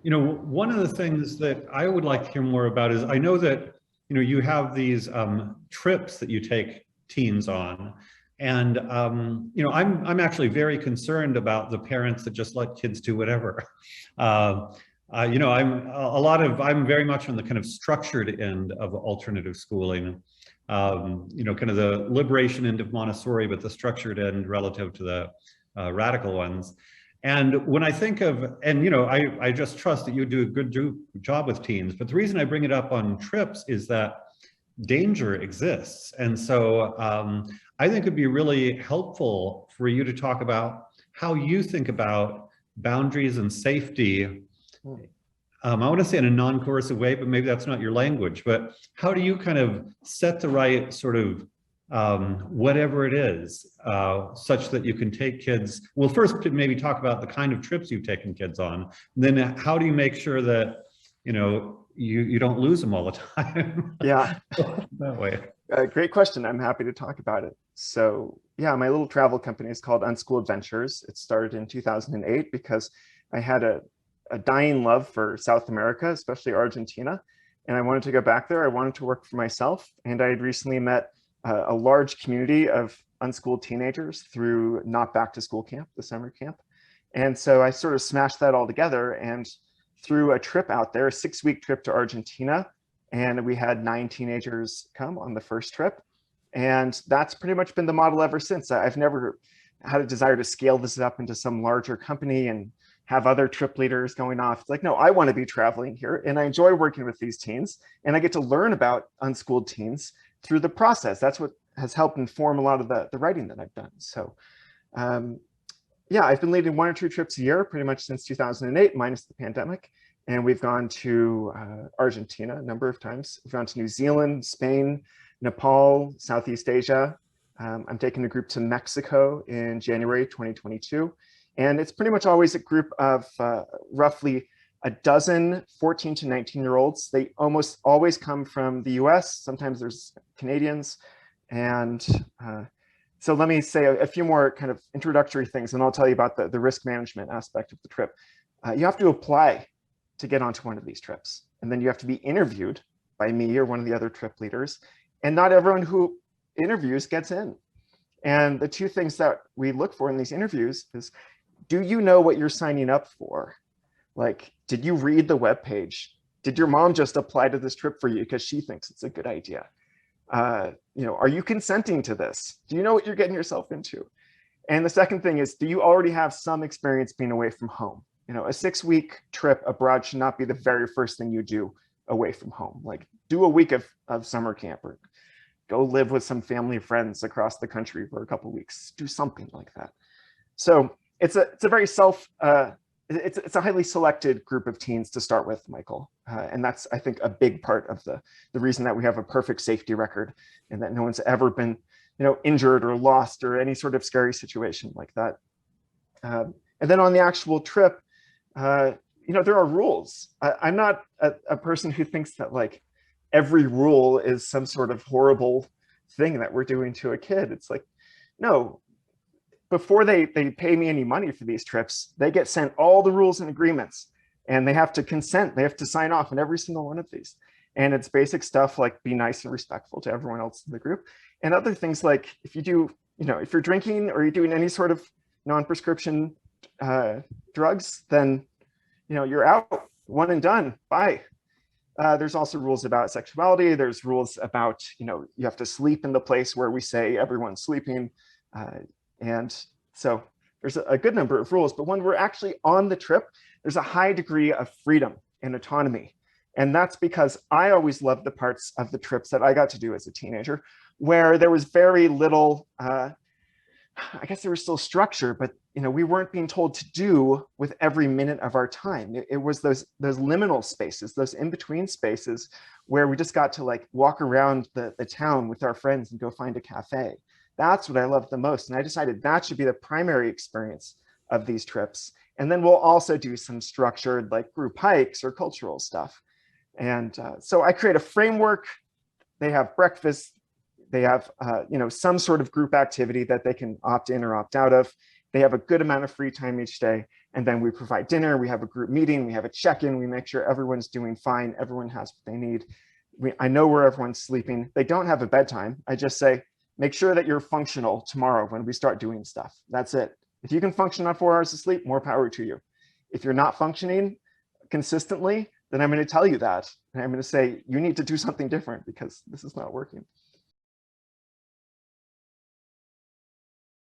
One of the things that I would like to hear more about is I know that, you have these trips that you take teens on. And, I'm actually very concerned about the parents that just let kids do whatever. I'm very much on the kind of structured end of alternative schooling, kind of the liberation end of Montessori, but the structured end relative to the radical ones. And when I think of, and I just trust that you do a good job with teens, but the reason I bring it up on trips is that danger exists. And so I think it'd be really helpful for you to talk about how you think about boundaries and safety. I want to say in a non-coercive way, but maybe that's not your language, but how do you kind of set the right sort of whatever it is, such that you can take kids, well, first maybe talk about the kind of trips you've taken kids on, and then how do you make sure that, you don't lose them all the time? Yeah. That way. Great question. I'm happy to talk about it. So yeah, my little travel company is called Unschool Adventures. It started in 2008 because I had a dying love for South America, especially Argentina. And I wanted to go back there. I wanted to work for myself. And I had recently met a large community of unschooled teenagers through Not Back to School Camp, the summer camp. And so I sort of smashed that all together and threw a trip out there, a 6-week trip to Argentina. And we had 9 teenagers come on the first trip. And that's pretty much been the model ever since. I've never had a desire to scale this up into some larger company and have other trip leaders going off. It's like, no, I want to be traveling here. And I enjoy working with these teens. And I get to learn about unschooled teens through the process. That's what has helped inform a lot of the writing that I've done. So yeah, I've been leading 1 or 2 trips a year pretty much since 2008, minus the pandemic. And we've gone to Argentina a number of times. We've gone to New Zealand, Spain, Nepal, Southeast Asia. I'm taking a group to Mexico in January 2022. And it's pretty much always a group of roughly a dozen 14 to 19-year-olds. They almost always come from the US. Sometimes there's Canadians. And so let me say a few more kind of introductory things, and I'll tell you about the risk management aspect of the trip. You have to apply to get onto one of these trips. And then you have to be interviewed by me or one of the other trip leaders. And not everyone who interviews gets in. And the 2 things that we look for in these interviews is, do you know what you're signing up for? Like, did you read the webpage? Did your mom just apply to this trip for you because she thinks it's a good idea? Are you consenting to this? Do you know what you're getting yourself into? And the second thing is, do you already have some experience being away from home? A 6-week trip abroad should not be the very first thing you do away from home. Like, do a week of summer camp, or go live with some family friends across the country for a couple of weeks. Do something like that. So it's a very it's a highly selected group of teens to start with, Michael. And that's, I think, a big part of the reason that we have a perfect safety record, and that no one's ever been, injured or lost or any sort of scary situation like that. And then on the actual trip, there are rules. I'm not a person who thinks that like every rule is some sort of horrible thing that we're doing to a kid. It's like, no, before they pay me any money for these trips, they get sent all the rules and agreements, and they have to consent. They have to sign off on every single one of these. And it's basic stuff like be nice and respectful to everyone else in the group. And other things like if you do, if you're drinking or you're doing any sort of non-prescription drugs, then, you're out, one and done, bye. There's also rules about sexuality. There's rules about, you have to sleep in the place where we say everyone's sleeping. And so there's a good number of rules, but when we're actually on the trip, there's a high degree of freedom and autonomy. And that's because I always loved the parts of the trips that I got to do as a teenager, where there was very little, I guess there was still structure, but we weren't being told to do with every minute of our time. It was those liminal spaces, those in-between spaces where we just got to like walk around the town with our friends and go find a cafe. That's what I loved the most. And I decided that should be the primary experience of these trips. And then we'll also do some structured like group hikes or cultural stuff. And so I create a framework. They have breakfast. They have some sort of group activity that they can opt in or opt out of. They have a good amount of free time each day. And then we provide dinner, we have a group meeting, we have a check-in, we make sure everyone's doing fine, everyone has what they need. I know where everyone's sleeping. They don't have a bedtime. I just say, make sure that you're functional tomorrow when we start doing stuff. That's it. If you can function on 4 hours of sleep, more power to you. If you're not functioning consistently, then I'm going to tell you that. And I'm going to say, you need to do something different because this is not working.